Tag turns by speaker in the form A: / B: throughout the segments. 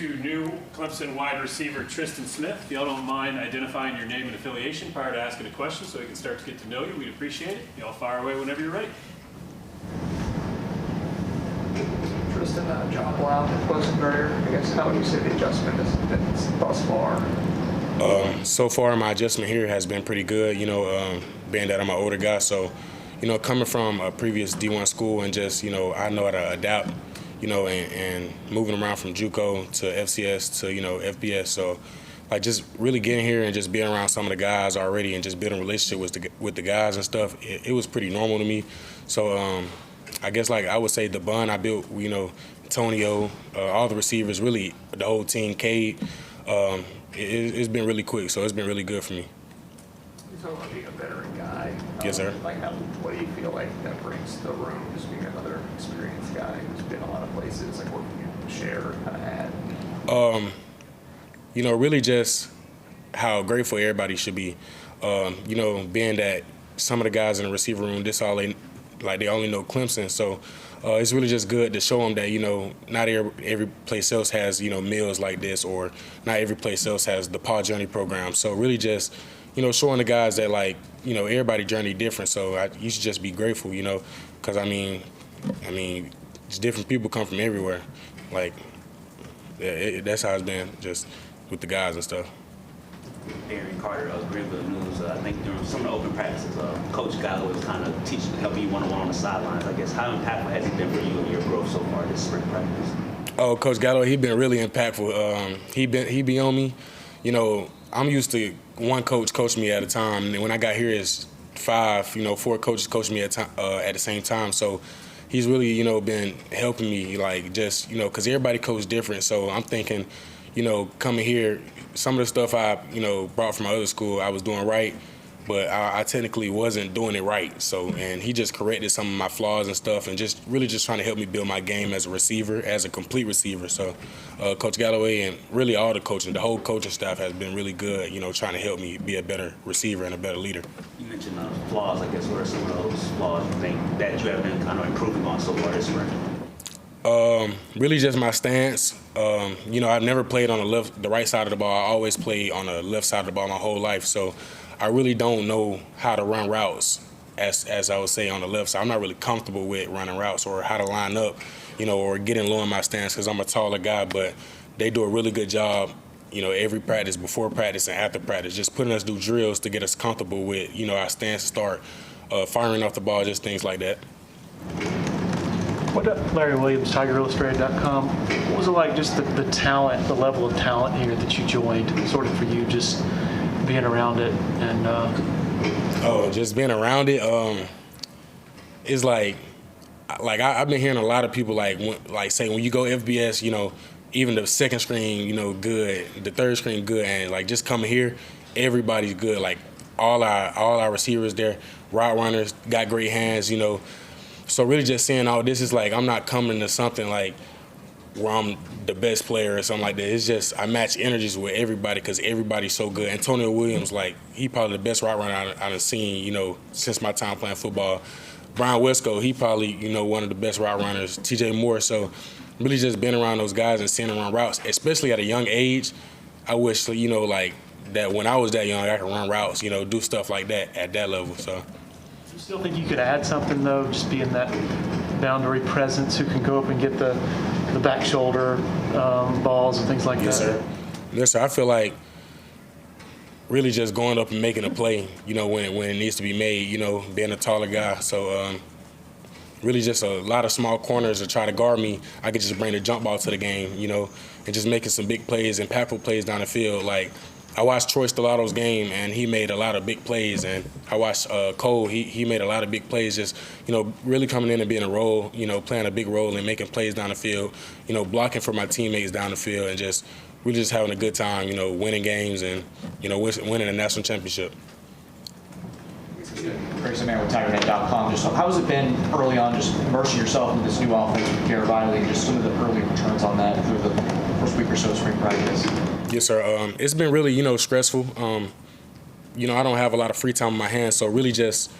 A: To new Clemson wide receiver Tristan Smith. If y'all don't mind identifying your name and affiliation prior to asking a question so we can start to get to know you, we'd appreciate it. Y'all fire away whenever you're ready.
B: Tristan, John Blount, Clemson Burger. I guess how would you say the adjustment has been thus far?
C: So far, my adjustment here has been pretty good, being that I'm an older guy. So, coming from a previous D1 school and just, I know how to adapt, and moving around from JUCO to FCS to, FBS. So, just really getting here and just being around some of the guys already and just building a relationship with the guys and stuff, it was pretty normal to me. So, I guess, I would say the bond I built, Antonio, all the receivers, really the whole team, Cade, it's been really quick, so it's been really good for me.
B: You talk about being a veteran guy.
C: Yes, sir.
B: What do you feel like that brings to the room, just being another experienced guy who's been a lot of places? What can you share or kind of add?
C: Really just how grateful everybody should be. Being that some of the guys in the receiver room, they only know Clemson, so it's really just good to show them that, not every place else has, meals like this, or not every place else has the Paw Journey program. So really just, showing the guys that, everybody's journey different. So you should just be grateful, because, just different people come from everywhere. That's how it's been, just with the guys and stuff.
D: Aaron Carter of Greenville News. I think during some of the open practices, Coach Galloway was kind of helping you one-on-one on the sidelines. I guess how impactful has he been for you and your growth so far this spring practice?
C: Oh, Coach Galloway, he's been really impactful. He be on me. I'm used to one coach coach me at a time, and when I got here, it's 4 coaches coaching me at the same time. So he's really, been helping me, because everybody coaches different. So I'm thinking, coming here, some of the stuff I, brought from my other school, I was doing right, but I technically wasn't doing it right. So, and he just corrected some of my flaws and stuff, and just really just trying to help me build my game as a receiver, as a complete receiver. So, Coach Galloway and really all the coaching, the whole coaching staff has been really good, trying to help me be a better receiver and a better leader.
D: You mentioned flaws. I guess what are some of those flaws you think that you have been kind of improving on so far this spring?
C: Really just my stance. I've never played on the right side of the ball. I always played on the left side of the ball my whole life. So I really don't know how to run routes, as I would say, on the left side. I'm not really comfortable with running routes or how to line up, or getting low in my stance because I'm a taller guy. But they do a really good job, every practice, before practice and after practice, just putting us through drills to get us comfortable with, our stance to start, firing off the ball, just things like that.
E: What up, Larry Williams, TigerIllustrated.com. What was it like, just the talent, the level of talent here that you joined, sort of for you, just being around it? And
C: just being around it. It's I've been hearing a lot of people say when you go FBS, even the second string, good, the third string good, and just coming here, everybody's good. All our receivers there, route runners, got great hands, So really just seeing all this is I'm not coming to something where I'm the best player or something like that. It's just I match energies with everybody because everybody's so good. Antonio Williams, he probably the best route runner I've seen, since my time playing football. Brian Wesco, he probably, one of the best route runners. TJ Moore. So really just being around those guys and seeing them run routes, especially at a young age. I wish, that when I was that young, I could run routes, do stuff like that at that level. So.
E: You still think you could add something, though, just being that boundary presence who can go up and get the back shoulder balls and things like that?
C: Sir. Yes, sir. I feel really just going up and making a play, when it needs to be made, being a taller guy. So really just a lot of small corners to try to guard me. I could just bring the jump ball to the game, and just making some big plays, impactful plays down the field. I watched Troy Stelato's game, and he made a lot of big plays. And I watched Cole. He made a lot of big plays, just, really coming in and being a role, playing a big role and making plays down the field, blocking for my teammates down the field, and just really just having a good time, winning games and, winning a national championship.
F: Grayson Man with TigerNet.com. Just how has it been early on, just immersing yourself into this new offense with Garrett Riley, just some of the early returns on that through the first week or so of spring practice?
C: Yes, sir. It's been really, stressful. I don't have a lot of free time on my hands, so really just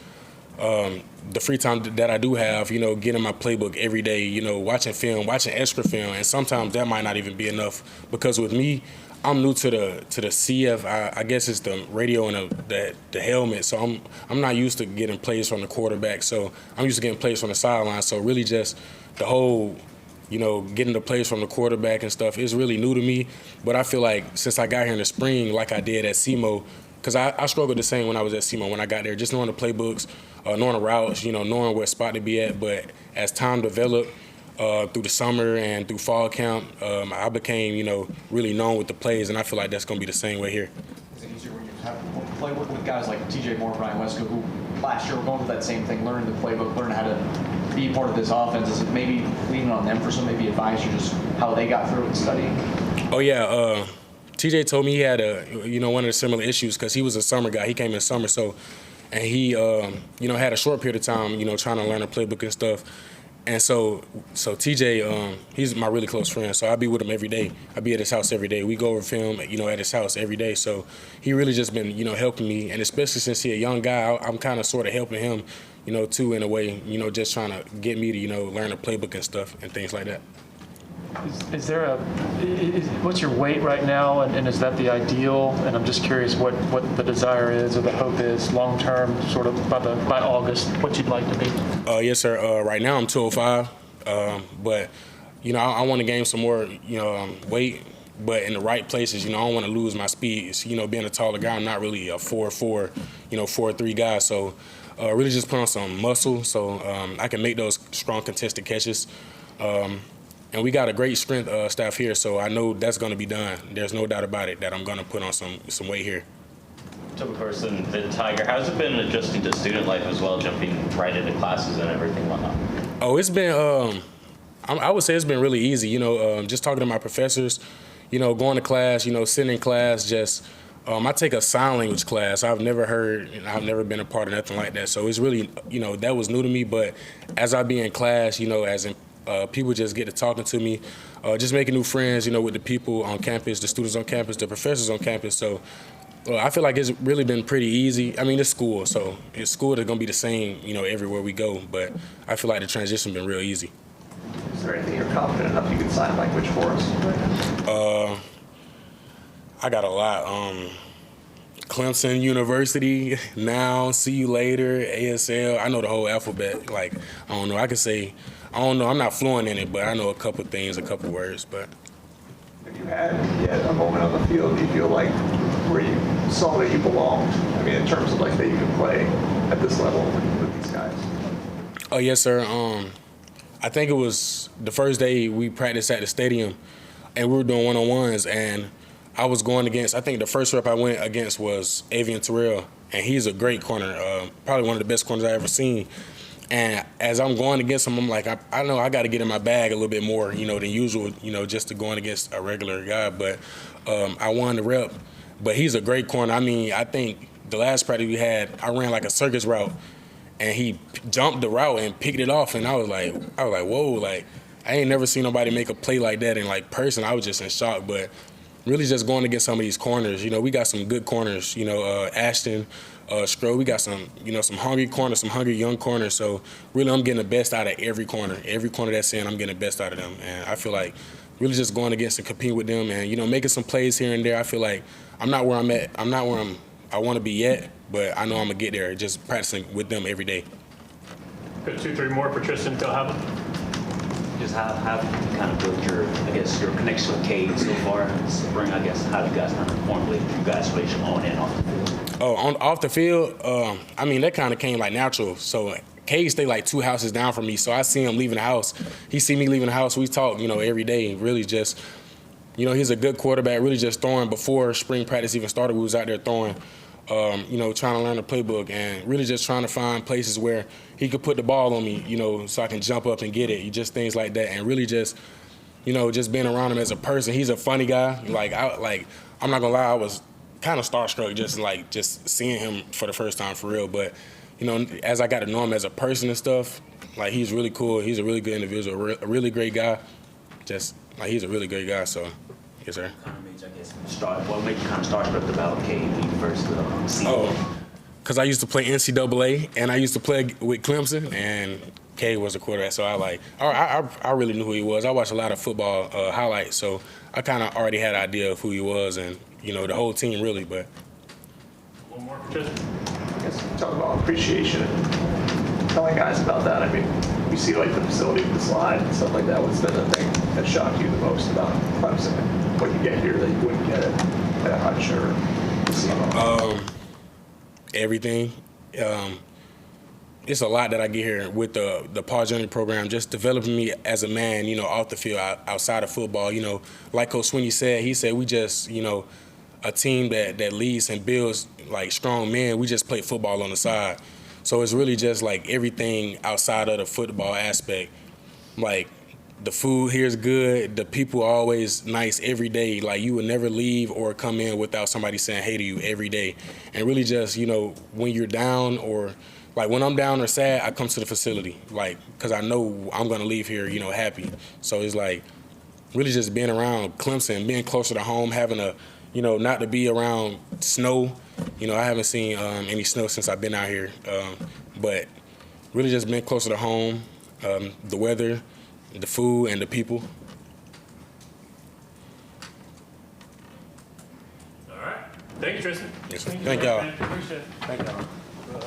C: the free time that I do have, getting my playbook every day, watching film, watching extra film, and sometimes that might not even be enough because with me, I'm new to the CF. I guess it's the radio and the helmet, so I'm not used to getting plays from the quarterback. So I'm used to getting plays from the sideline. So really, just the whole, getting the plays from the quarterback and stuff is really new to me. But I feel like since I got here in the spring, like I did at SEMO, because I struggled the same when I was at SEMO when I got there, just knowing the playbooks, knowing the routes, knowing what spot to be at. But as time developed, through the summer and through fall camp, I became, really known with the plays, and I feel like that's going to be the same way here.
F: Is it easier when you have play working with guys like TJ Moore, Brian Wesco, who last year were going through that same thing, learning the playbook, learning how to be part of this offense? Is it maybe leaning on them for some maybe advice or just how they got through it and studying?
C: Oh, yeah. TJ told me he had one of the similar issues because he was a summer guy. He came in summer, and he, had a short period of time, trying to learn the playbook and stuff. And so TJ, he's my really close friend. So I be with him every day. I be at his house every day. We go over film, at his house every day. So he really just been, helping me. And especially since he's a young guy, I'm kind of sort of helping him, too, in a way, just trying to get me to, learn the playbook and stuff and things like that.
E: Is there what's your weight right now, and is that the ideal? And I'm just curious what the desire is or the hope is long term, sort of by August, what you'd like to be.
C: Yes, sir. Right now I'm 205, but I want to gain some more weight, but in the right places. I don't want to lose my speed. Being a taller guy, I'm not really a 4'4", 4'3" guy. So really just put on some muscle so I can make those strong contested catches. And we got a great strength staff here, so I know that's going to be done. There's no doubt about it that I'm going to put on some weight here.
G: Toby Carson, the Tiger, how's it been adjusting to student life as well, jumping right into classes and everything whatnot?
C: Oh, it's been, I would say it's been really easy, just talking to my professors, going to class, sitting in class, just, I take a sign language class. I've never been a part of nothing like that. So it's really, that was new to me, but as I be in class, as in people just get to talking to me, just making new friends, with the people on campus, the students on campus, the professors on campus. So I feel like it's really been pretty easy. I mean, it's school, so it's school that's going to be the same, everywhere we go. But I feel like the transition been real easy.
B: Is there anything you're confident enough you can sign language for us right now?
C: I got a lot. Clemson University, now, see you later, ASL. I know the whole alphabet. Like, I don't know. I can say, I don't know. I'm not fluent in it, but I know a couple things, a couple words. But
B: Have you had yet a moment on the field you feel like where you saw that you belonged? I mean, in terms of like that you can play at this level with these guys.
C: Oh yes, sir. I think it was the first day we practiced at the stadium, and we were doing one-on-ones, and I was going against, I think the first rep I went against was Avian Terrell, and he's a great corner, probably one of the best corners I've ever seen. And as I'm going against him, I'm like, I know I got to get in my bag a little bit more, than usual, just to going against a regular guy. But I won the rep. But he's a great corner. I mean, I think the last practice we had, I ran like a circus route, and he jumped the route and picked it off, and I was like, whoa, like I ain't never seen nobody make a play like that in like person. I was just in shock. But really just going against some of these corners, we got some good corners, Ashton, Scro, we got some, some hungry corners, some hungry young corners. So really I'm getting the best out of every corner. Every corner that's in, I'm getting the best out of them. And I feel like really just going against and competing with them and, making some plays here and there. I feel like I'm not where I'm at. I'm not where I want to be yet, but I know I'm going to get there just practicing with them every day.
A: Got 2, 3 more for Tristan. Go have them.
D: Just how have you kind of built your connection with Cade so far this spring? I guess how do you guys kind of formulate you guys' relation on and off the field?
C: Oh, off the field, I mean, that kind of came like natural. So Cade stayed like 2 houses down from me, so I see him leaving the house. He see me leaving the house. We talk, every day. Really just, he's a good quarterback, really just throwing before spring practice even started. We was out there throwing, trying to learn the playbook and really just trying to find places where he could put the ball on me, so I can jump up and get it. Just things like that. And really just, just being around him as a person. He's a funny guy. I'm not gonna lie, I was kind of starstruck just seeing him for the first time for real. But, as I got to know him as a person and stuff, like he's really cool. He's a really good individual, a really great guy. Just like he's a really great guy. So, yes, sir.
D: What made you kind of starstruck about Cade when you first seen him?
C: because I used to play NCAA and I used to play with Clemson, and Cade was the quarterback. So I really knew who he was. I watched a lot of football highlights, so I kind of already had an idea of who he was, and the whole team really. But
A: One more for Tristan.
B: I guess talk about appreciation and telling guys about that. I mean, we see like the facility with the slide and stuff like that. What's been the thing that shocked you the most about Clemson and what you get here that you wouldn't get at Hutch or Casino?
C: everything. It's a lot that I get here with the Paul Journey program, just developing me as a man, off the field, outside of football. Like Coach Sweeney said, he said we just, a team that leads and builds like strong men. We just play football on the side. So it's really just like everything outside of the football aspect. Like the food here is good. The people are always nice every day. Like you would never leave or come in without somebody saying hey to you every day. And really just, when you're down or like when I'm down or sad, I come to the facility, like, because I know I'm going to leave here, happy. So it's like really just being around Clemson, being closer to home, having a, not to be around snow. I haven't seen any snow since I've been out here. But really just being closer to home, the weather, the food, and the people.
A: All right. Thank you, Tristan.
C: Yes, sir. Thank y'all.
A: Appreciate it.
C: Thank y'all.